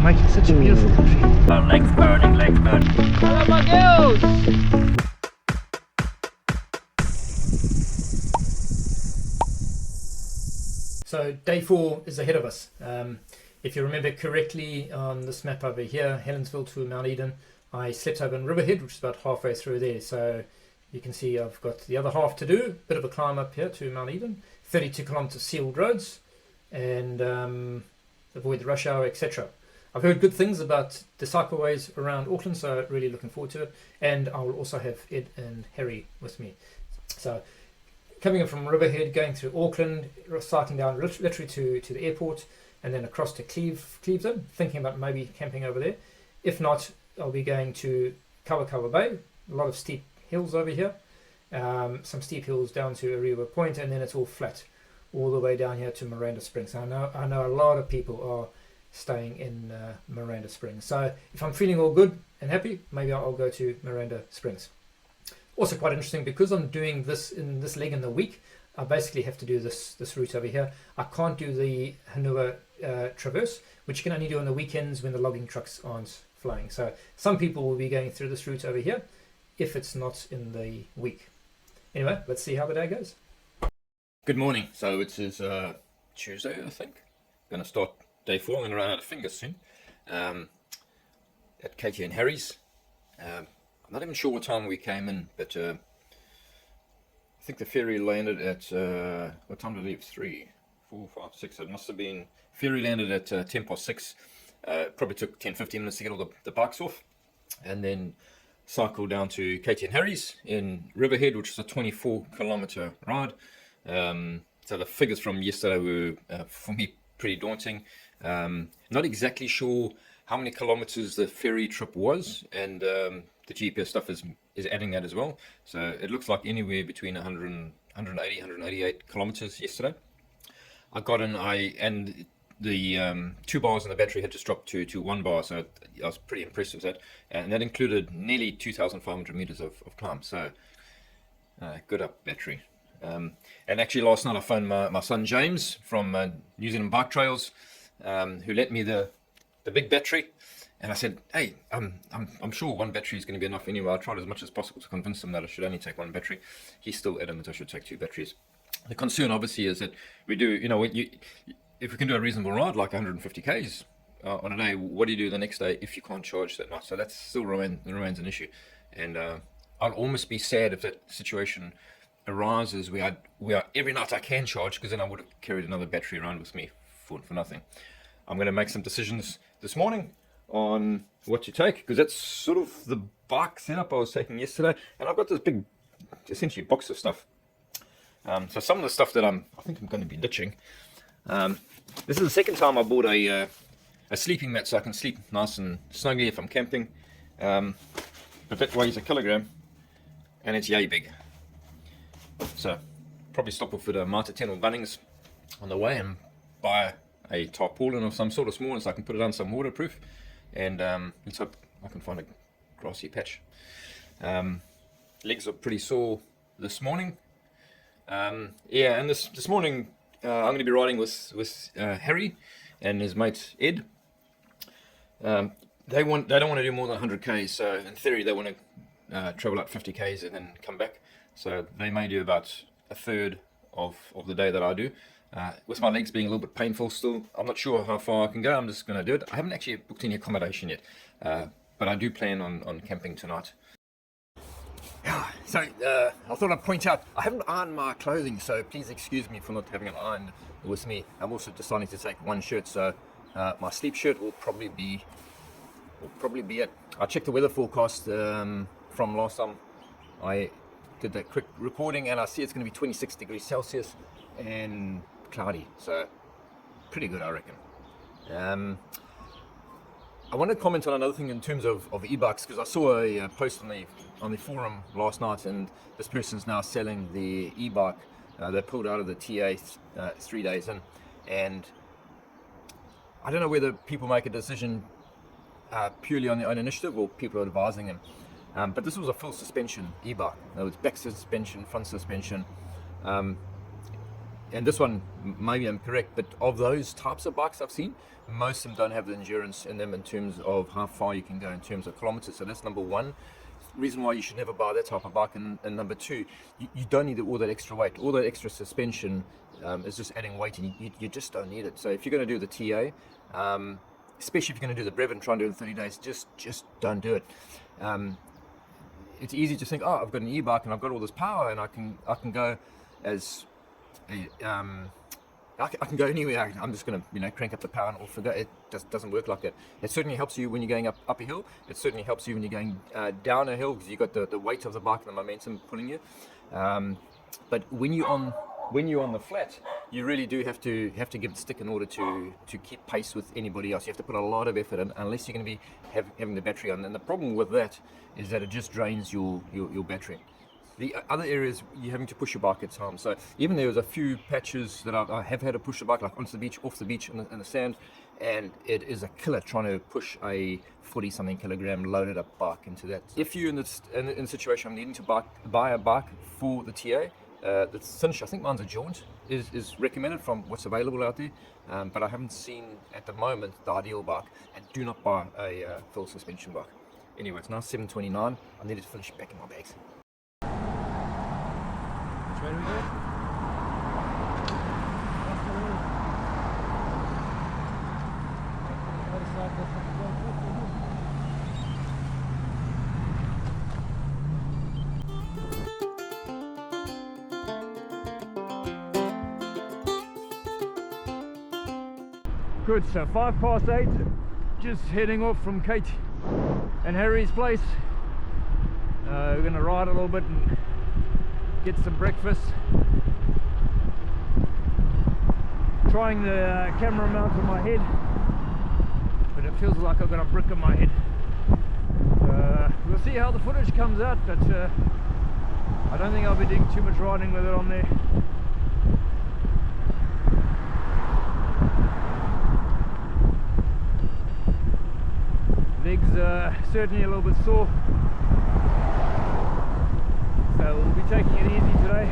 making such a beautiful country. Oh, legs burning, legs burning. Hello, my girls! So day 4 is ahead of us. If you remember correctly on this map over here, Helensville to Mount Eden, I slept over in Riverhead, which is about halfway through there. So you can see I've got the other half to do, bit of a climb up here to Mount Eden, 32 kilometres sealed roads, and avoid the rush hour, etc. I've heard good things about the cycleways around Auckland, so really looking forward to it. And I will also have Ed and Harry with me. So coming in from Riverhead, going through Auckland, cycling down literally to the airport, and then across to Cleveland, thinking about maybe camping over there. If not, I'll be going to Kawakawa Bay, a lot of steep hills over here, some steep hills down to Paeroa Point, and then it's all flat all the way down here to Miranda Springs. I know a lot of people are staying in Miranda Springs. So if I'm feeling all good and happy, maybe I'll go to Miranda Springs. Also quite interesting, because I'm doing this in this leg in the week, I basically have to do this route over here. I can't do the Hanua Traverse, which you can only do on the weekends when the logging trucks aren't flying. So some people will be going through this route over here if it's not in the week. Anyway, let's see how the day goes. Good morning. So it is Tuesday, I think. Going to start day 4. I'm going to run out of fingers soon. At Katie and Harry's. I'm not even sure what time we came in, but I think the ferry landed at, what time did it leave? 3, 4, 5, 6. It must have been, ferry landed at 10 past 6. Probably took 10-15 minutes to get all the bikes off. And then cycled down to Katie and Harry's in Riverhead, which is a 24-kilometre ride. So the figures from yesterday were, for me, pretty daunting. Not exactly sure how many kilometres the ferry trip was, and the GPS stuff is adding that as well. So it looks like anywhere between 180, 188 kilometres yesterday. I got in, and the 2 bars in the battery had just dropped to 1 bar, so I was pretty impressed with that. And that included nearly 2,500 metres of climb, so good up battery. And actually last night I phoned my son James from New Zealand Bike Trails, who lent me the big battery, and I said, hey, I'm sure 1 battery is going to be enough anyway. I tried as much as possible to convince him that I should only take 1 battery. He's still adamant I should take 2 batteries. The concern obviously is that we do, if we can do a reasonable ride like 150 k's on a day, what do you do the next day if you can't charge that night? So that still remains an issue, and I'll almost be sad if that situation arises where every night I can charge, because then I would have carried another battery around with me for nothing. I'm going to make some decisions this morning on what to take, because that's sort of the bike setup I was taking yesterday, and I've got this big, essentially, box of stuff. So some of the stuff that I think I'm going to be ditching. This is the second time I bought a sleeping mat so I can sleep nice and snugly if I'm camping. But that weighs 1 kilogram, and it's yay big. So probably stop off at a Marta 10 or Bunnings on the way and buy a tarpaulin of some sort of small, so I can put it on some waterproof, and let's hope I can find a grassy patch. Legs are pretty sore this morning. And this morning I'm going to be riding with Harry and his mate Ed. They don't want to do more than 100 k's, so in theory they want to travel up 50 k's and then come back. So they may do about a third of the day that I do. With my legs being a little bit painful still, I'm not sure how far I can go. I'm just going to do it. I haven't actually booked any accommodation yet, but I do plan on camping tonight. Yeah, so I thought I'd point out, I haven't ironed my clothing, so please excuse me for not having it ironed with me. I'm also deciding to take 1 shirt, so my sleep shirt will probably be it. I checked the weather forecast from last time I did that quick recording, and I see it's going to be 26 degrees Celsius and cloudy, so pretty good, I reckon. I want to comment on another thing in terms of e-bikes, because I saw a post on the forum last night, and this person's now selling the e-bike. They pulled out of the TA 3 days in, and I don't know whether people make a decision purely on their own initiative or people are advising them. But this was a full suspension e-bike. It was back suspension, front suspension. and this one, maybe I'm correct, but of those types of bikes I've seen, most of them don't have the endurance in them in terms of how far you can go in terms of kilometers. So that's number one reason why you should never buy that type of bike. And number two, you don't need all that extra weight. All that extra suspension is just adding weight, and you just don't need it. So if you're going to do the TA, especially if you're going to do the Brev and try and do it in 30 days, just don't do it. It's easy to think, oh, I've got an e-bike and I've got all this power and I can go as I can go anywhere. I'm just going to crank up the power and off we go. It doesn't work like that. It certainly helps you when you're going up a hill. It certainly helps you when you're going down a hill because you've got the weight of the bike and the momentum pulling you. But when you're on the flat, you really do have to give it stick in order to keep pace with anybody else. You have to put a lot of effort in, unless you're going to be having the battery on. And the problem with that is that it just drains your battery. The other areas, you're having to push your bike at times. So even there was a few patches that I have had to push the bike, like onto the beach, off the beach, in the sand, and it is a killer trying to push a 40-something kilogram loaded up bike into that. If you're in the situation I'm needing to buy a bike for the TA, the cinch, I think mine's a jaunt, is recommended from what's available out there, but I haven't seen at the moment the ideal bike. And do not buy a full suspension bike. Anyway, it's now 7:29. I need to finish packing my bags. Which way do we go? Good, so 8:05, just heading off from Kate and Harry's place. We're going to ride a little bit and get some breakfast. Trying the camera mount on my head, but it feels like I've got a brick on my head. We'll see how the footage comes out, but I don't think I'll be doing too much riding with it on there. Legs are certainly a little bit sore, so we'll be taking it easy today.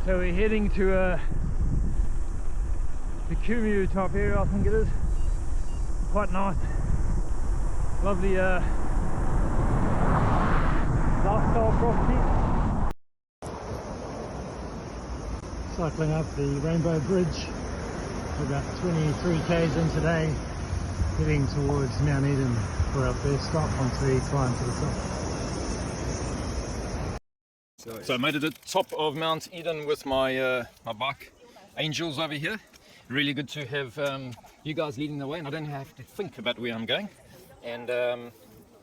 So we're heading to the Kumu type area, I think it is. Quite nice. Lovely lifestyle property. Cycling up the Rainbow Bridge. We're about 23 k's in today, heading towards Mount Eden. We're up there, stop once we climb to the top. So I made it at the top of Mount Eden with my my bike angels over here. Really good to have you guys leading the way, and I don't have to think about where I'm going. And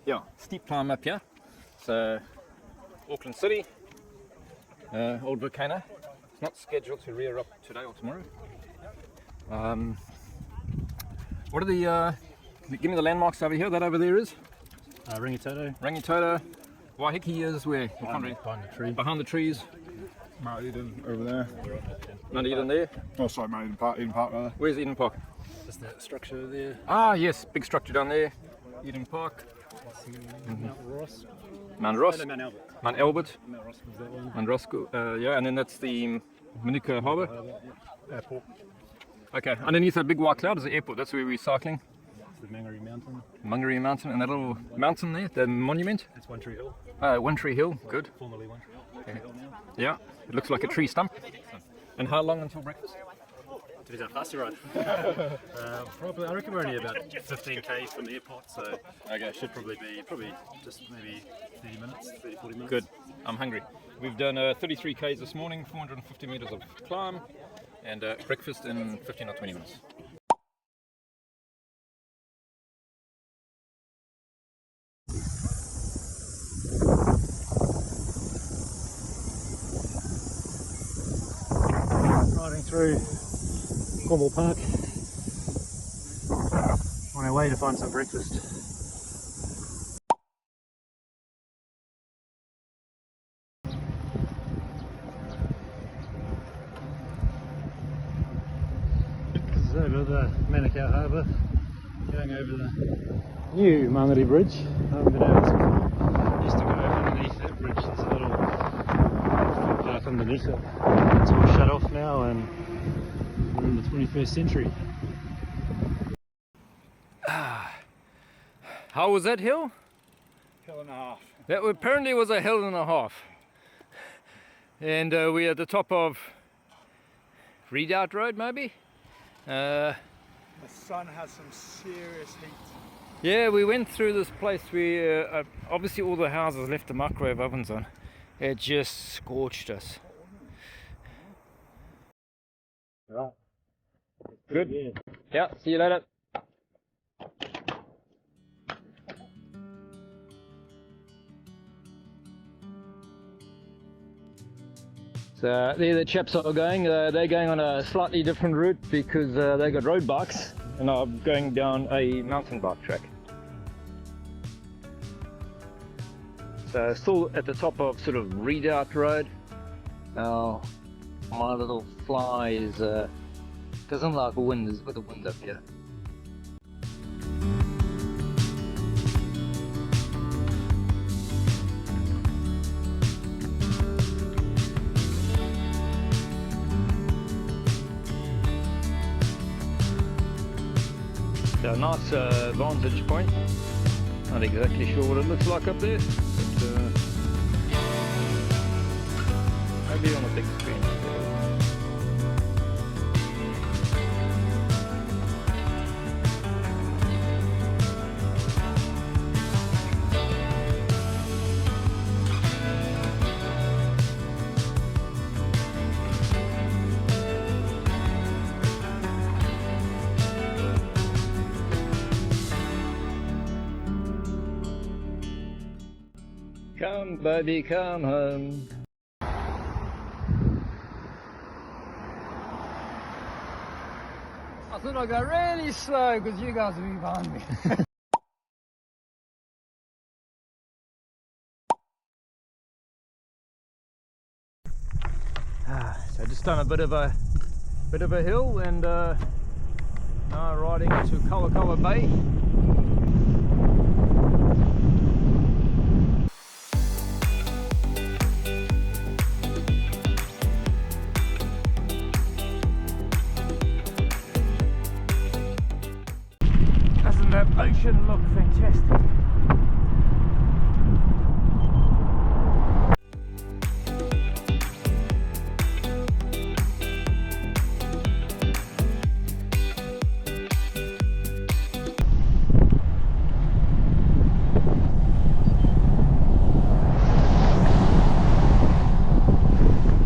yeah, steep climb up here. So Auckland City, old volcano. It's not scheduled to rear up today or tomorrow. What are the give me the landmarks over here? That over there is Rangitoto. Waiheke is where? Behind the tree. Behind the trees. Mount Eden over there. Mount Eden there. Oh, sorry, Mount Eden Park. Eden Park rather. Where's Eden Park? Just that structure there. Ah, yes, big structure down there. Eden Park. Mount Ross. Mount Ross. No, Mount Albert. Mount Albert. Mount Ross was that one. Mount Roscoe. Yeah, and then that's the Manuka Harbour. Airport. Okay, underneath that big white cloud is the airport. That's where we're cycling. The Mangakino Mountain. Mangakino Mountain, and that little mountain there, the monument. That's One Tree Hill. One Tree Hill, good. Formerly One Tree Hill. Okay. Yeah, it looks like a tree stump. And how long until breakfast? Depends how fast you ride. Probably, I reckon we're only about 15k from the airport, so Okay. should probably be just maybe 30 minutes, 40 minutes. Good. I'm hungry. We've done 33 k's this morning, 450 meters of climb, and breakfast in 15 or 20 minutes. Cornwall Park. On our way to find some breakfast. This is over the Manukau Harbour, going over the new Mangere Bridge. I haven't been over this before. Used to go underneath that bridge. There's a little footpath underneath it. It's all shut off now, and we're in the 21st century. How was that hill? Hill and a half. That apparently was a hill and a half. And we're at the top of Redoubt Road, maybe? The sun has some serious heat. Yeah, we went through this place where obviously all the houses left the microwave ovens on. It just scorched us. Right. Good. Yeah, see you later. So there the chaps are going. They're going on a slightly different route because they got road bikes and I'm going down a mountain bike track. So still at the top of sort of Redoubt Road. Now my little fly is doesn't like wind. There's a bit of wind up here. So nice vantage point. Not exactly sure what it looks like up there, but maybe on a big screen. Come, baby, come home. I thought I'd go really slow because you guys will be behind me. So just done a bit of a hill and now riding to Kawakawa Bay. Doesn't that ocean look fantastic?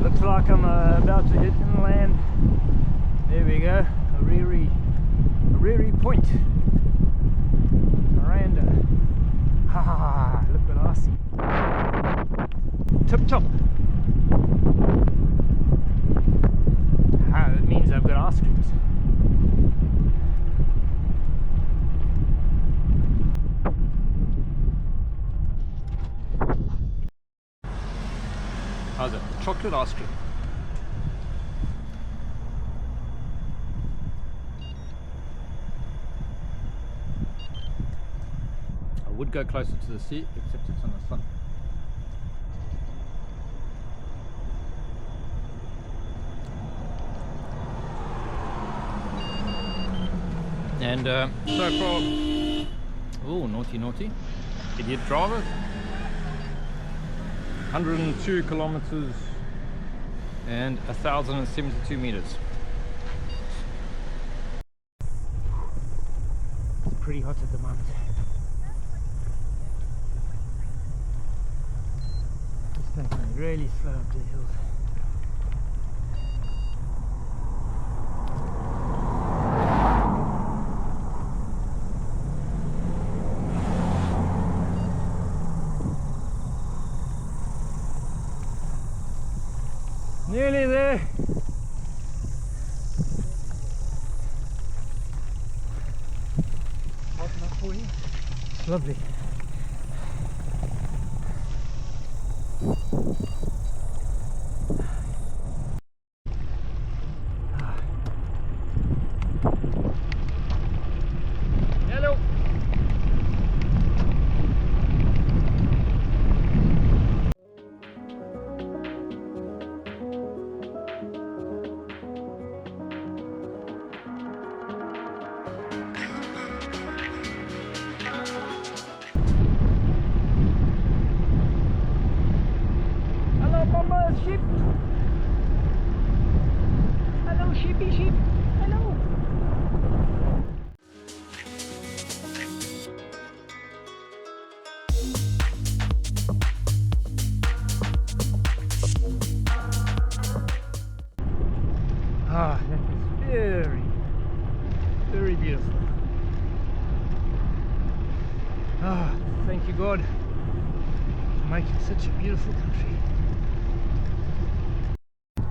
Looks like I'm about to hit inland. There we go, Ariri Point. Miranda. Ha ha ha, look what I see. Tip top. Ah, that means I've got ice creams. How's it? Chocolate ice cream. Would go closer to the sea, except it's on the sun. And so far, oh naughty, idiot driver, 102 kilometers and 1,072 meters. It's pretty hot at the moment. Taking really slow up the hills. Nearly there. Lovely. Hello. Hello, mama sheep. Hello, sheepy sheep. Hello. Ah, that is very, very beautiful. Ah, thank you, God, for making such a beautiful country.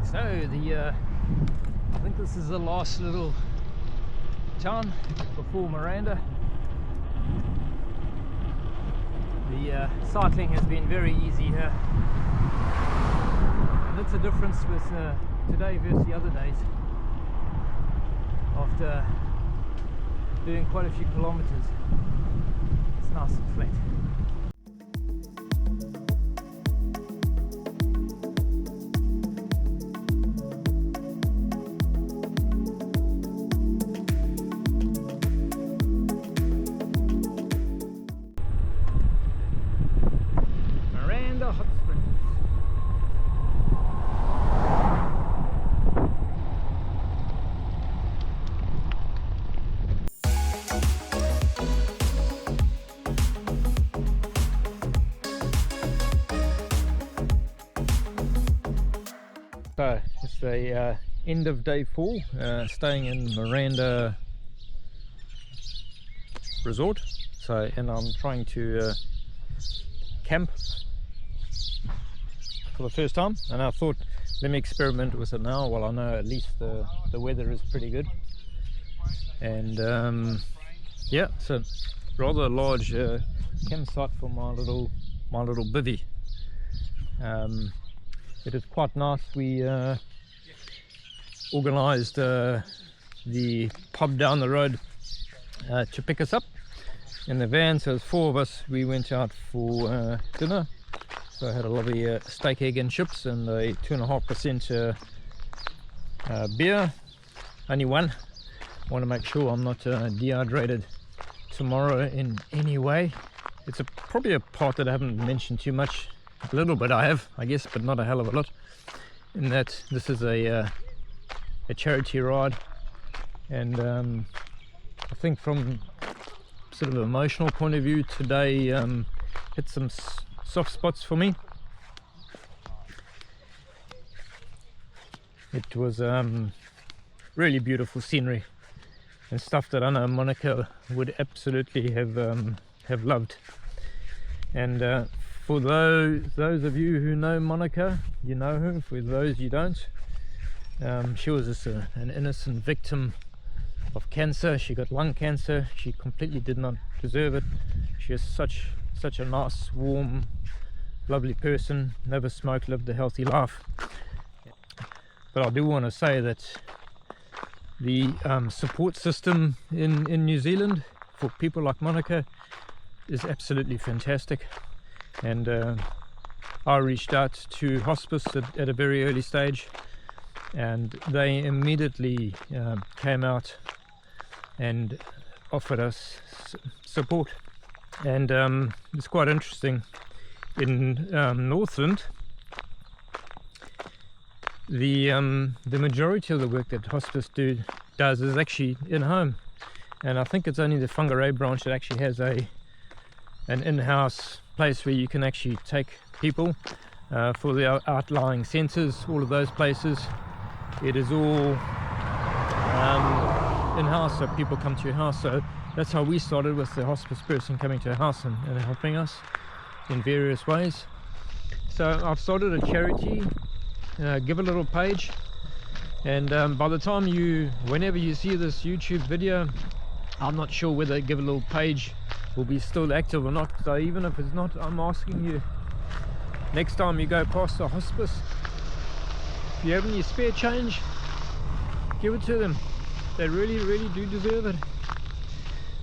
So I think this is the last little town before Miranda. The cycling has been very easy here, and that's a difference with today versus the other days. After doing quite a few kilometers, it's nice and flat. Miranda Hot Springs. So it's the end of day 4, staying in Miranda Resort. So, and I'm trying to camp for the first time, and I thought, let me experiment with it now while I know at least the weather is pretty good. And yeah, it's a rather large campsite for my little bivvy. It is quite nice. We organised the pub down the road to pick us up in the van, so there's 4 of us. We went out for dinner, so I had a lovely steak, egg and chips and a 2.5% beer, only one. I want to make sure I'm not dehydrated tomorrow in any way. It's probably a part that I haven't mentioned too much. A little bit I have, I guess, but not a hell of a lot, in that this is a charity ride, and I think from sort of an emotional point of view today hit some soft spots for me. It was really beautiful scenery and stuff that I know Monica would absolutely have loved. And for those of you who know Monica, you know her. For those you don't, she was just an innocent victim of cancer. She got lung cancer. She completely did not deserve it. She is such a nice, warm, lovely person. Never smoked, lived a healthy life. But I do want to say that the support system in New Zealand for people like Monica is absolutely fantastic. And I reached out to hospice at a very early stage, and they immediately came out and offered us support. And it's quite interesting. In Northland, the majority of the work that hospice does is actually in home, and I think it's only the Whangarei branch that actually has an in-house place where you can actually take people for the outlying centres. All of those places, it is all in-house, so people come to your house. So that's how we started, with the hospice person coming to our house and helping us in various ways. So I've started a charity, Give a Little page, and by the time whenever you see this YouTube video, I'm not sure whether give a little page will be still active or not. So even if it's not, I'm asking you, next time you go past the hospice, if you have any spare change, give it to them. They really, really do deserve it.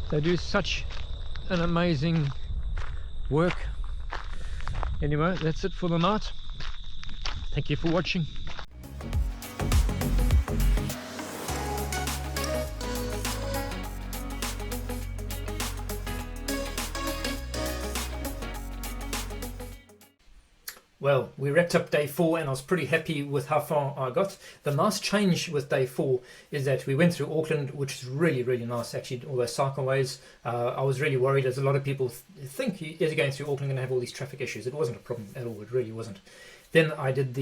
They do such an amazing work. Anyway, that's it for the night. Thank you for watching. Well, we wrapped up day 4 and I was pretty happy with how far I got. The nice change with day 4 is that we went through Auckland, which is really, really nice actually, all those cycleways. I was really worried, as a lot of people think as you're going through Auckland you're going to have all these traffic issues. It wasn't a problem at all, it really wasn't. Then I did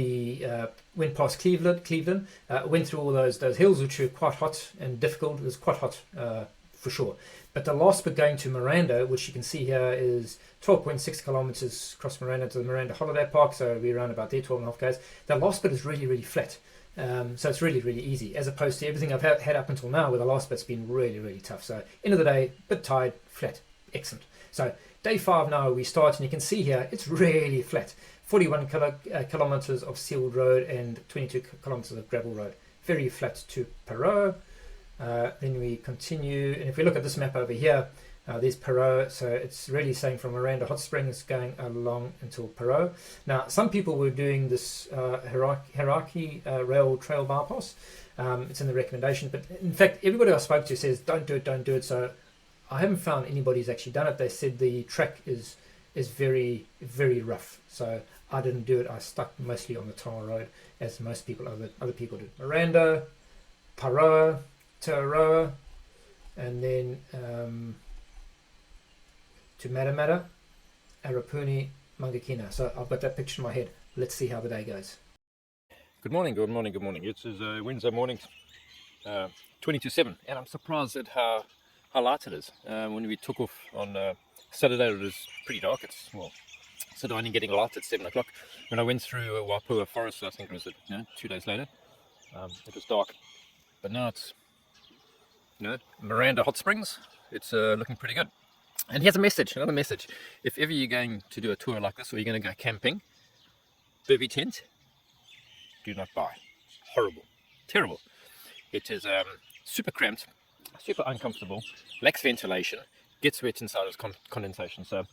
went past Cleveland, went through all those hills which were quite hot and difficult. It was quite hot for sure. But the last bit going to Miranda, which you can see here, is 12.6 kilometers across Miranda to the Miranda Holiday Park, so we're around about there, 12.5 k's. The last bit is really, really flat, so it's really, really easy, as opposed to everything I've had up until now, where the last bit's been really, really tough. So end of the day, bit tired, flat, excellent. So day 5 now we start, and you can see here it's really flat. 41 kilometers of sealed road and 22 kilometers of gravel road. Very flat to Paeroa. Then we continue, and if we look at this map over here, there's Paeroa, so it's really saying from Miranda Hot Springs going along until Paeroa. Now, some people were doing this hierarchy rail trail bypass. It's in the recommendation, but in fact, everybody I spoke to says don't do it. So I haven't found anybody who's actually done it. They said the track is very, very rough, so I didn't do it. I stuck mostly on the tar road, as most people, other people did. Miranda, Paeroa, Tour Aotearoa, and then to Miranda, Arapuni, Mangakino. So I've got that picture in my head. Let's see how the day goes. Good morning. It is Wednesday morning, 20 to 7, and I'm surprised at how light it is. When we took off on Saturday, it was pretty dark. It's only getting light at 7 o'clock. When I went through Wapua Forest, I think it was 2 days later, it was dark. But now it's Miranda Hot Springs. It's looking pretty good. And here's another message. If ever you're going to do a tour like this, or you're going to go camping, bivvy tent, do not buy. Horrible, terrible. It is super cramped, super uncomfortable, lacks ventilation, gets wet inside as condensation. So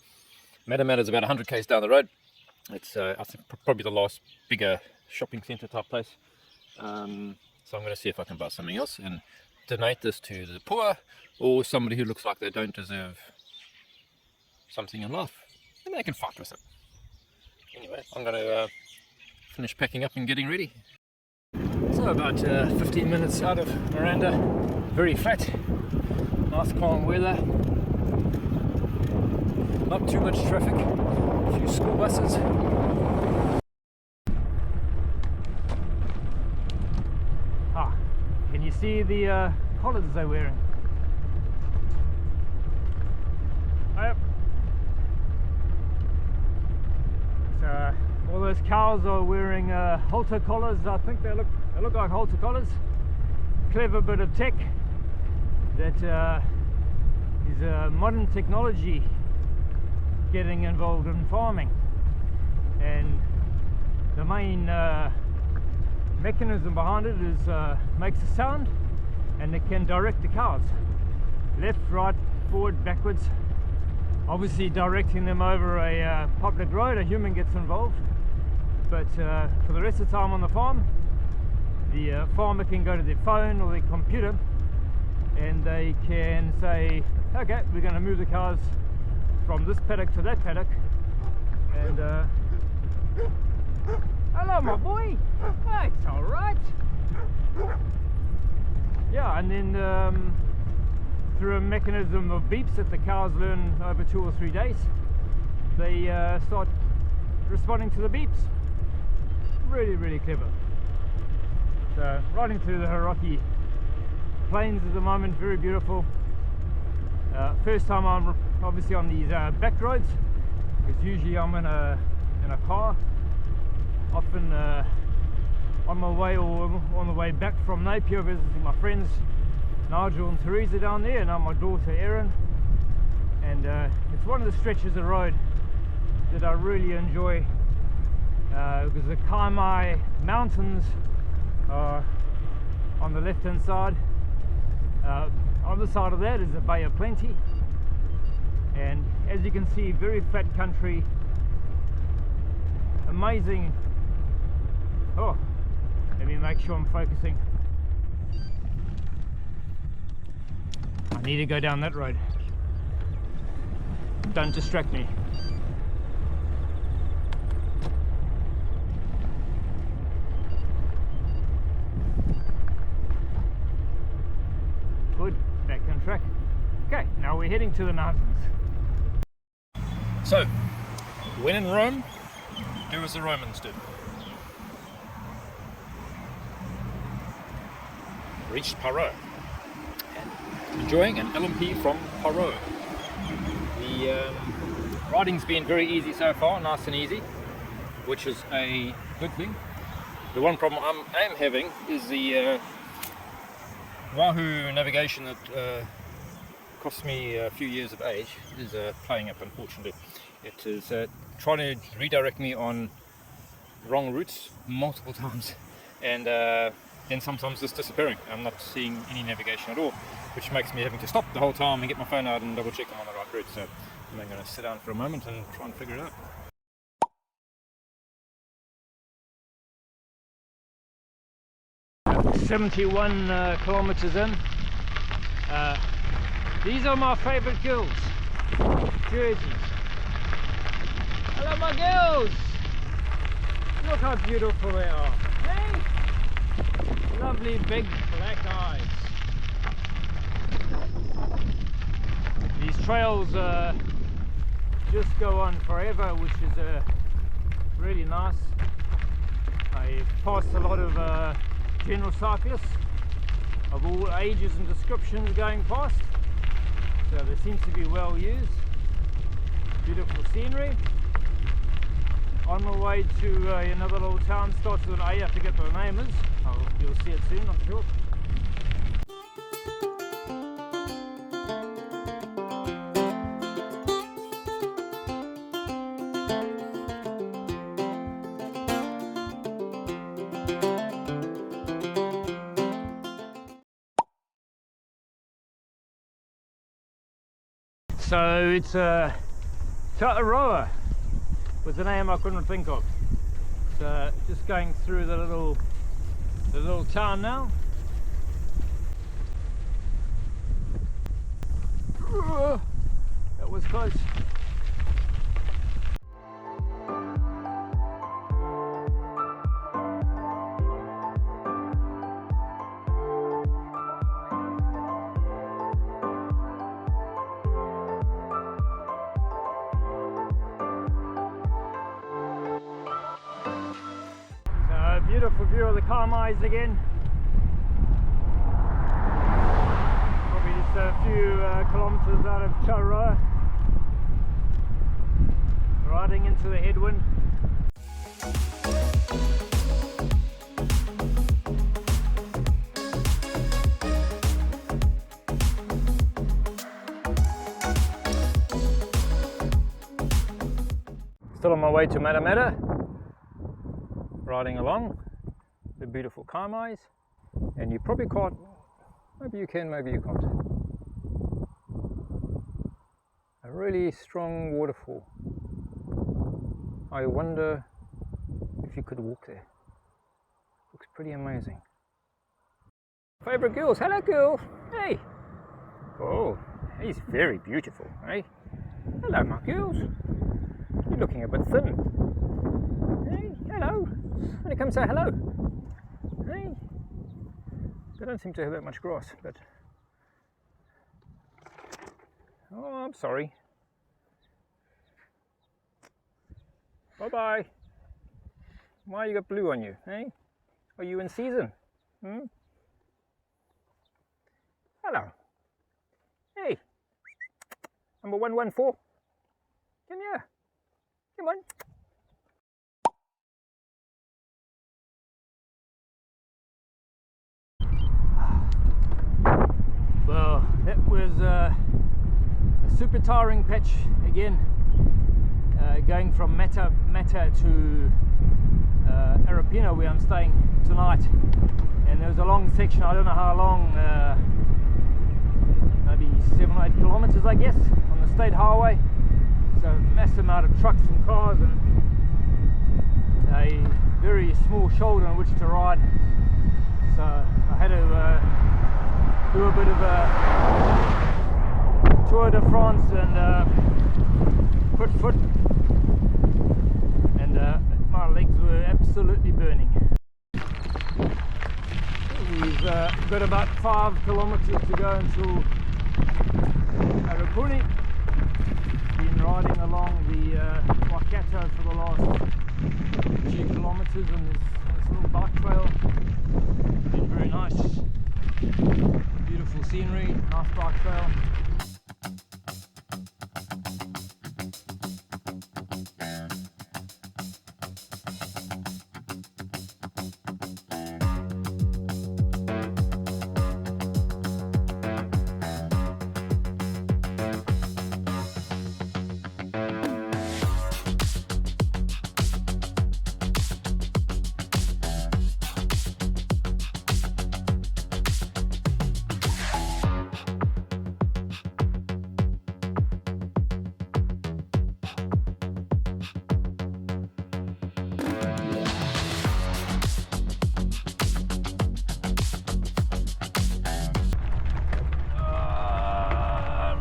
Miranda is about 100 k's down the road. It's I think probably the last bigger shopping centre type place. So I'm going to see if I can buy something else and donate this to the poor, or somebody who looks like they don't deserve something in life, and they can fight with it. Anyway, I'm going to finish packing up and getting ready. So about 15 minutes out of Miranda, very flat, nice calm weather, not too much traffic, a few school buses. Can you see the collars they're wearing? Yep. So all those cows are wearing halter collars. I think they look like halter collars. Clever bit of tech that is modern technology getting involved in farming, and the main mechanism behind it is makes a sound, and it can direct the cows left, right, forward, backwards. Obviously directing them over a public road, a human gets involved, but for the rest of the time on the farm, the farmer can go to their phone or their computer and they can say, okay, we're going to move the cows from this paddock to that paddock, and hello my boy, it's alright. Yeah, and then through a mechanism of beeps that the cows learn over 2 or 3 days, they start responding to the beeps. Really, really clever. So riding through the Hauraki plains at the moment, very beautiful. First time I'm obviously on these back roads, because usually I'm in a car, often on my way or on the way back from Napier visiting my friends Nigel and Teresa down there, and now my daughter Erin. And it's one of the stretches of road that I really enjoy, because the Kaimai Mountains are on the left hand side. On the side of that is the Bay of Plenty, and as you can see, very flat country, amazing. Oh, let me make sure I'm focusing. I need to go down that road. Don't distract me. Good, back on track. Okay, now we're heading to the mountains. So, when in Rome, do as the Romans did. Reached Paeroa and enjoying an LMP from Paeroa. The riding's been very easy so far, nice and easy, which is a good thing. The one problem I'm having is the Wahoo navigation that cost me a few years of age is playing up, unfortunately. It is trying to redirect me on wrong routes multiple times, and then sometimes just disappearing. I'm not seeing any navigation at all, which makes me having to stop the whole time and get my phone out and double check I'm on the right route. So I'm going to sit down for a moment and try and figure it out. About 71 kilometers in. These are my favorite girls, jerseys. Hello my girls! Look how beautiful they are. Hey! Lovely big black eyes. These trails just go on forever, which is really nice. I pass a lot of general cyclists of all ages and descriptions going past, so they seem to be well used. Beautiful scenery. On my way to another little town, starts with an A, I forget what the name is. You'll see it soon, I'm sure. So it's Tour Aotearoa was the name I couldn't think of. So just going through the little town now. That was close. Beautiful view of the Kaimais again. Probably just a few kilometres out of Paeroa. Riding into the headwind. Still on my way to Miranda. Riding along the beautiful Kaimais, and you probably can't, maybe you can, maybe you can't. A really strong waterfall. I wonder if you could walk there. Looks pretty amazing. Favorite girls, hello girl, hey. Oh, he's very beautiful, hey. Hello my girls. You're looking a bit thin. Hey, hello. Want to come say hello? Hey. They don't seem to have that much grass, but... Oh, I'm sorry. Bye-bye. Why you got blue on you, hey? Are you in season? Hello. Hey. Number 114. Come here. Come on. super tiring patch again, going from Mata to Arapuni, where I'm staying tonight. And there's a long section, I don't know how long, maybe 7 or 8 kilometers I guess, on the state highway. So massive amount of trucks and cars and a very small shoulder on which to ride. So I had to do a bit of a Tour de France and foot, and my legs were absolutely burning. We've got about 5 kilometers to go until Arapuni. Been riding along the Waikato for the last 2 kilometers on this little bike trail. Been very nice. Beautiful scenery, nice bike trail.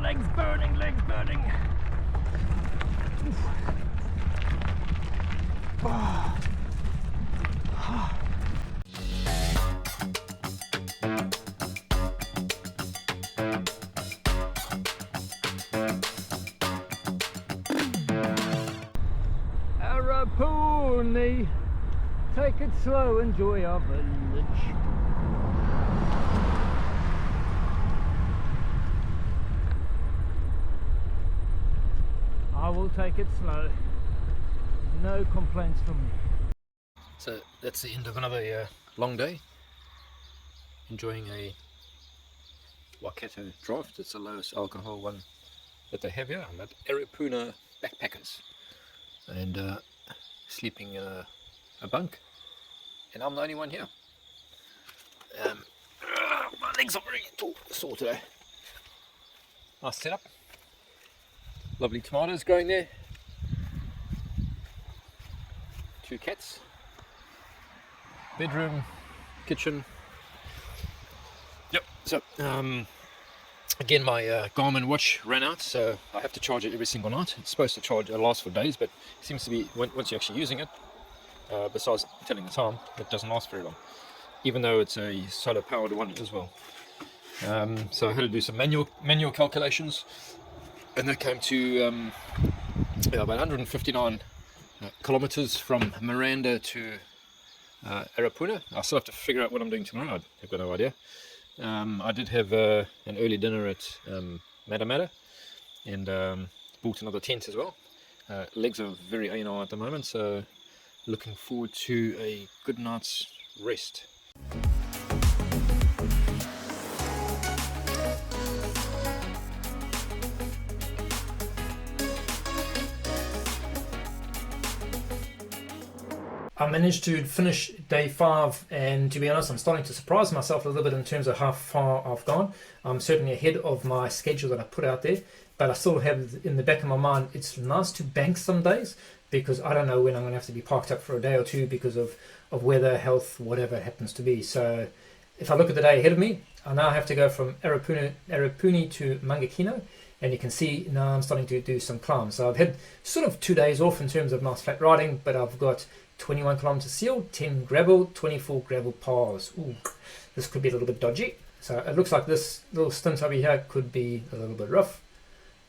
Legs burning. Arapuni, take it slow, enjoy our village. I will take it slow. No complaints from me. So that's the end of another long day. Enjoying a Waikato draft. It's the lowest alcohol one that they have here. I'm at Arapuni Backpackers. And sleeping in a bunk. And I'm the only one here. My legs are very sore today. Nice setup. Lovely tomatoes growing there. 2 cats. Bedroom, kitchen. Yep. So again, my Garmin watch ran out, so I have to charge it every single night. It's supposed to last for days, but it seems to be once you're actually using it, besides telling the time, it doesn't last very long. Even though it's a solar powered one as well. So I had to do some manual calculations. And that came to about 159 kilometers from Miranda to Arapuni. I still have to figure out what I'm doing tomorrow. I've got no idea. I did have an early dinner at Mata and bought another tent as well. Legs are very anal at the moment, so looking forward to a good night's rest. I managed to finish day 5, and to be honest, I'm starting to surprise myself a little bit in terms of how far I've gone. I'm certainly ahead of my schedule that I put out there, but I still have in the back of my mind, it's nice to bank some days, because I don't know when I'm going to have to be parked up for a day or two because of weather, health, whatever it happens to be. So if I look at the day ahead of me, I now have to go from Arapuni to Mangakino, and you can see now I'm starting to do some climbs. So I've had sort of 2 days off in terms of nice flat riding, but I've got 21 kilometers sealed, 10 gravel, 24 gravel paths. Ooh, this could be a little bit dodgy. So it looks like this little stint over here could be a little bit rough.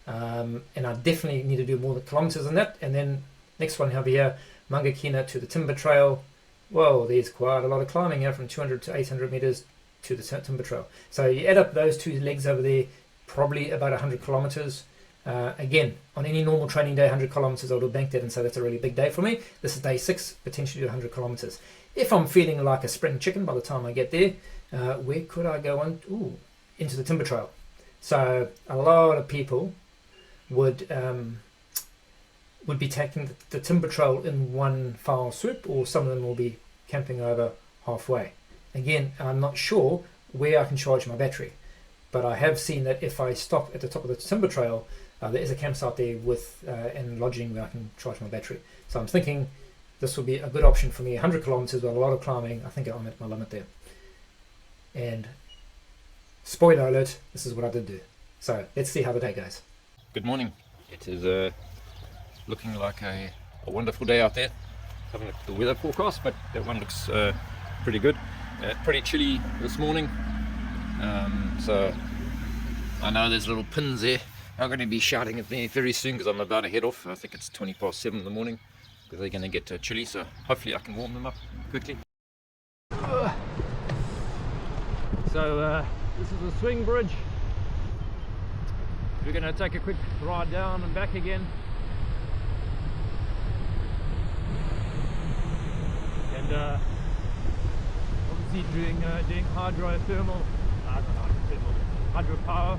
And I definitely need to do more kilometers than that. And then next one over here, Mangakino to the timber trail. Whoa, there's quite a lot of climbing here from 200 to 800 meters to the timber trail. So you add up those 2 legs over there, probably about 100 kilometers. Again, on any normal training day, 100 kilometers, I would have banked that and say that's a really big day for me. This is day 6, potentially 100 kilometers. If I'm feeling like a spring chicken by the time I get there, where could I go on? Ooh, into the timber trail. So a lot of people would be taking the timber trail in one foul swoop, or some of them will be camping over halfway. Again, I'm not sure where I can charge my battery, but I have seen that if I stop at the top of the timber trail, there is a campsite there with and lodging where I can charge my battery. So I'm thinking this will be a good option for me. 100 kilometers with a lot of climbing. I think I'm at my limit there. And spoiler alert, this is what I did do. So let's see how the day goes. Good morning. It is looking like a wonderful day out there. Haven't looked at the weather forecast, but that one looks pretty good. Pretty chilly this morning. So I know there's little pins there. I'm going to be shouting at me very soon because I'm about to head off. I think it's 7:20 in the morning because they're going to get chilly. So hopefully I can warm them up quickly. So this is a swing bridge. We're going to take a quick ride down and back again. And obviously doing hydropower.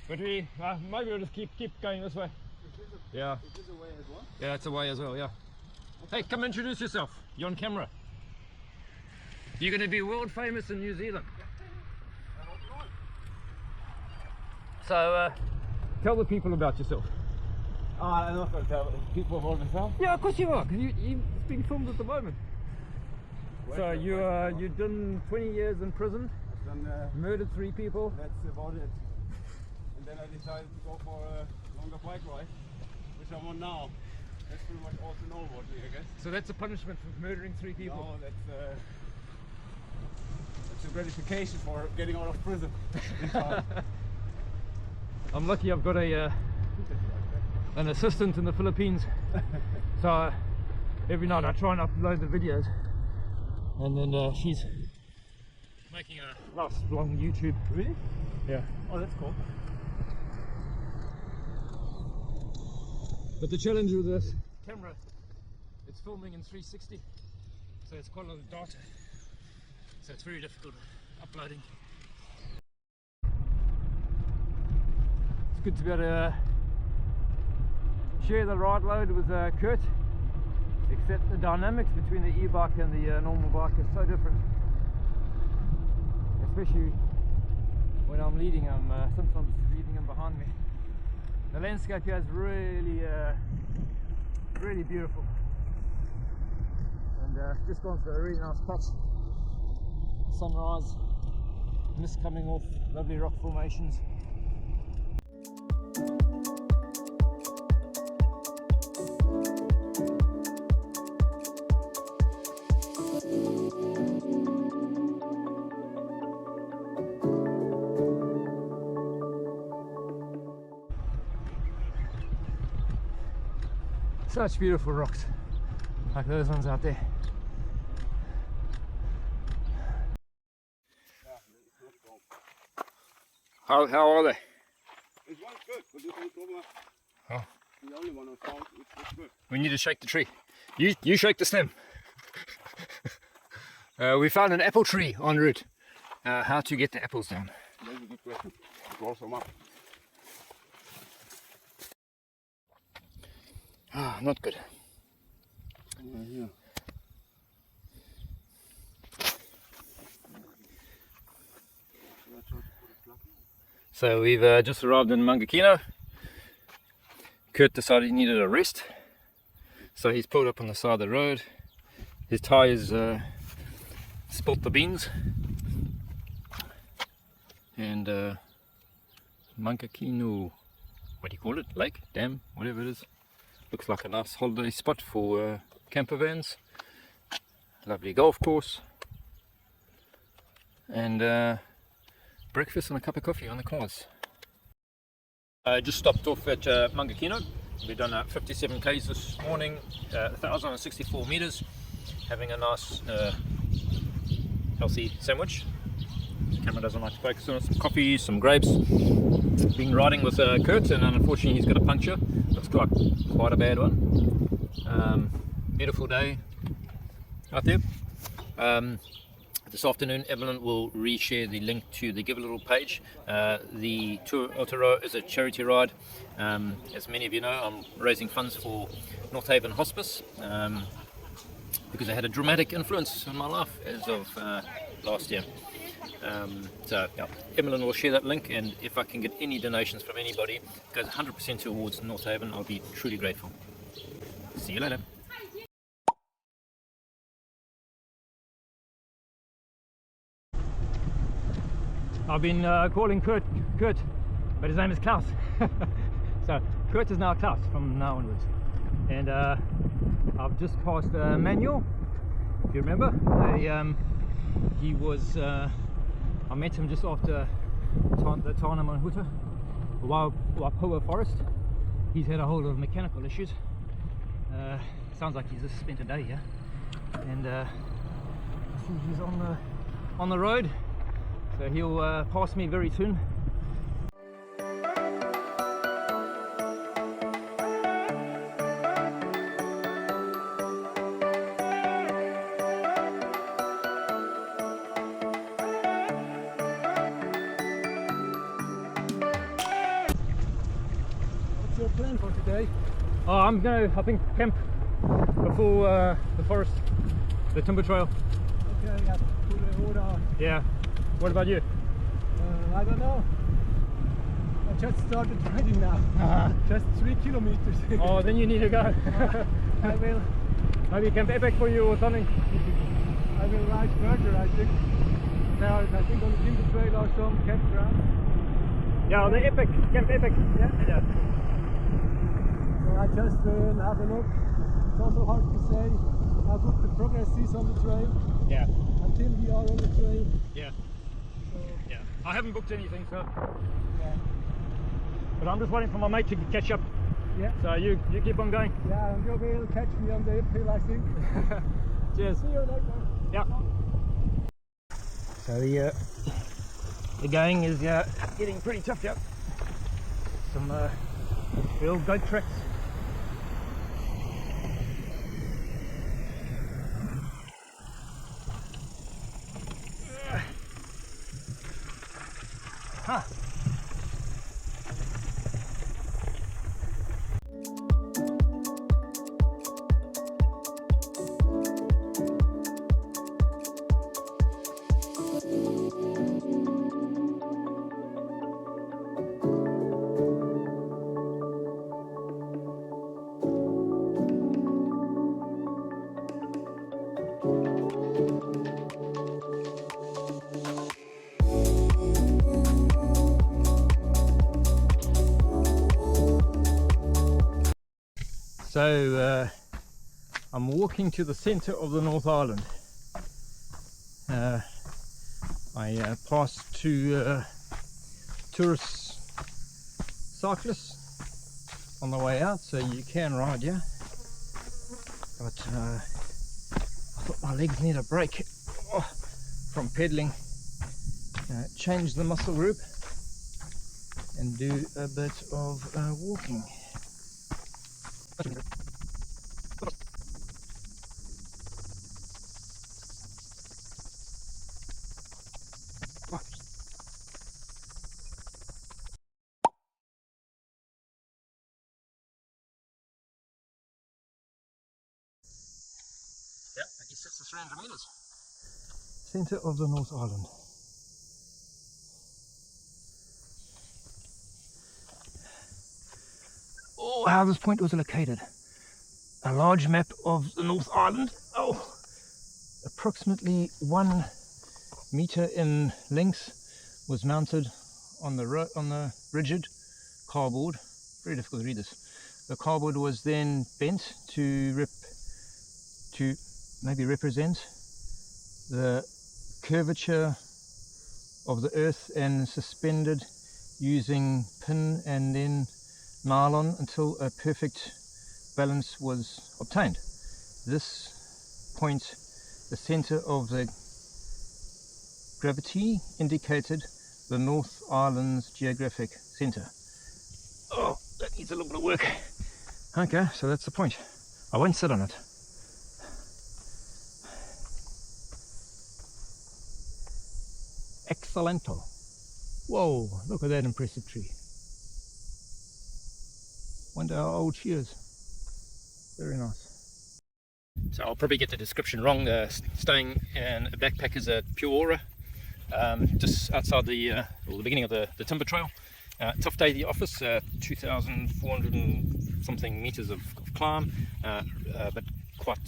But we maybe we'll just keep going this way. Yeah. Is this a way as well? Yeah, it's a way as well, yeah. Hey, come introduce yourself. You're on camera. You're going to be world famous in New Zealand. So, tell the people about yourself. I'm not going to tell people about myself. Yeah, of course you are, because you're being filmed at the moment. So you've done 20 years in prison, murdered 3 people. That's about it. And then I decided to go for a longer bike ride, which I'm on now. That's pretty much all to know about me, I guess. So that's a punishment for murdering 3 people? No, that's a gratification for getting out of prison. I'm lucky I've got an assistant in the Philippines. So every night I try and upload the videos, and then she's making a nice long YouTube. Really? Yeah. Oh, that's cool. But the challenge with this camera, it's filming in 360, so it's quite a lot of data, so it's very difficult uploading. It's good to be able to share the ride load with Kurt, except the dynamics between the e-bike and the normal bike is so different, especially when I'm leading. I'm sometimes leaving him behind me. The landscape here is really really beautiful, and just gone through a really nice patch. Sunrise, mist coming off, lovely rock formations. Such beautiful rocks, like those ones out there. How are they? This one's good, but this one's over. Oh. The only one I found which was good. We need to shake the tree. You shake the stem. We found an apple tree en route. How to get the apples down? That's a good question. Roll some up. Ah, not good. Yeah. So we've just arrived in Mangakino. Kurt decided he needed a rest, so he's pulled up on the side of the road. His tyres spilt the beans, and Mangakino, what do you call it? Lake, dam, whatever it is. Looks like a nice holiday spot for camper vans. Lovely golf course, and breakfast and a cup of coffee on the cards. I just stopped off at Mangakino. We've done 57 k's this morning, 1,064 meters, having a nice healthy sandwich. The camera doesn't like to focus on it. Some coffee, some grapes. Been riding with Kurt, and unfortunately he's got a puncture. Looks like quite a bad one. Beautiful day, out there. This afternoon, Evelyn will reshare the link to the Give a Little page. The Tour Aotearoa is a charity ride. As many of you know, I'm raising funds for North Haven Hospice because they had a dramatic influence on my life as of last year. So yeah, Evelyn will share that link, and if I can get any donations from anybody, it goes 100% towards North Haven. I'll be truly grateful. See you later. I've been calling Kurt, but his name is Klaus. So Kurt is now Klaus from now onwards. And I've just passed Manuel, if you remember. He was, I met him just after the Tāna Manhuta, Waipoua Forest. He's had a whole lot of mechanical issues. Sounds like he's just spent a day here. And I see he's on the road. So he'll pass me very soon. What's your plan for today? Oh, I'm going to, I think, camp before the forest, the timber trail. Okay, yeah, Pureora. Yeah. What about you? I don't know. I just started riding now. Just 3 kilometers. Oh, then you need to go. I will. Maybe Camp Epic for you or something. I will ride further, I think. There are, I think on the timber trail are some campgrounds. Yeah, the Epic, Camp Epic. Yeah. So I just will have a look. It's also hard to say how good the progress is on the trail Yeah. until we are on the trail. Yeah. So, Yeah. I haven't booked anything, so. yeah. But I'm just waiting for my mate to catch up. Yeah. So you keep on going. Yeah, and you will catch me on the uphill, I think. Cheers. See you later. Yeah. So the going is getting pretty tough, yeah. Some real goat tracks. Huh. So I'm walking to the centre of the North Island. I passed two tourist cyclists on the way out, so you can ride here. But I thought my legs need a break from pedalling. Change the muscle group and do a bit of walking. Yeah, I guess that's the 300 meters. Centre of the North Island. Oh, how this point was located. A large map of the North Island. Oh, approximately 1 meter in length was mounted on the rigid cardboard. Very difficult to read this. The cardboard was then bent to maybe represent the curvature of the earth and suspended using pin and then nylon until a perfect balance was obtained. This point, the center of the gravity, indicated the North Island's geographic center. Oh, that needs a little bit of work. Okay, so that's the point. I won't sit on it. Excellento. Whoa, look at that impressive tree. Wonder how old she is. Very nice. So I'll probably get the description wrong. Staying in a backpackers at Pureora, just outside the beginning of the timber trail. Tough day at the office, 2,400 and something meters of climb, but quite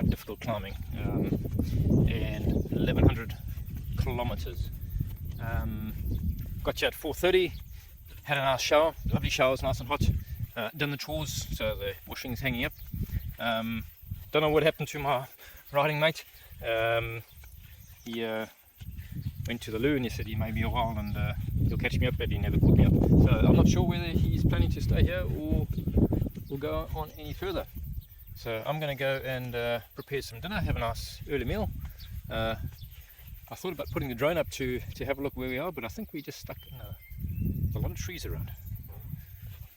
difficult climbing, and 1,100 kilometers. Got you at 4:30. Had a nice shower, lovely showers, nice and hot. Done the chores, so the washing is hanging up. Don't know what happened to my riding mate. He went to the loo and he said he may be a while and he'll catch me up, but he never caught me up. So I'm not sure whether he's planning to stay here or will go on any further. So I'm going to go and prepare some dinner, have a nice early meal. I thought about putting the drone up to have a look where we are, but I think we just stuck in a lot of trees around.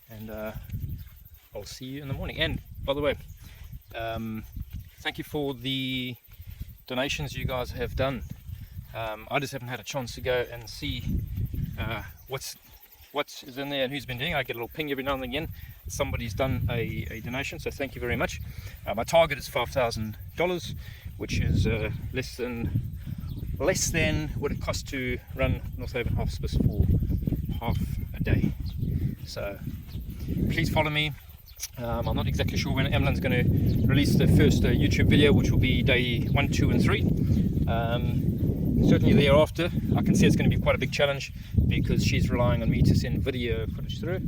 And I'll see you in the morning. And by the way, thank you for the donations you guys have done. I just haven't had a chance to go and see what's is in there and who's been doing. I get a little ping every now and again. Somebody's done a donation, so thank you very much. My target is $5,000, which is less than what it costs to run North Haven Hospice for half a day. So please follow me. I'm not exactly sure when Emlyn's going to release the first YouTube video, which will be day 1, 2 and 3. Certainly thereafter, I can see it's going to be quite a big challenge because she's relying on me to send video footage through,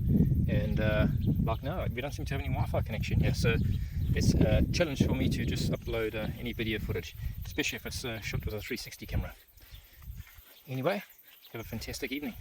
and like now we don't seem to have any Wi-Fi connection here, so it's a challenge for me to just upload any video footage, especially if it's shot with a 360 camera. Anyway, have a fantastic evening.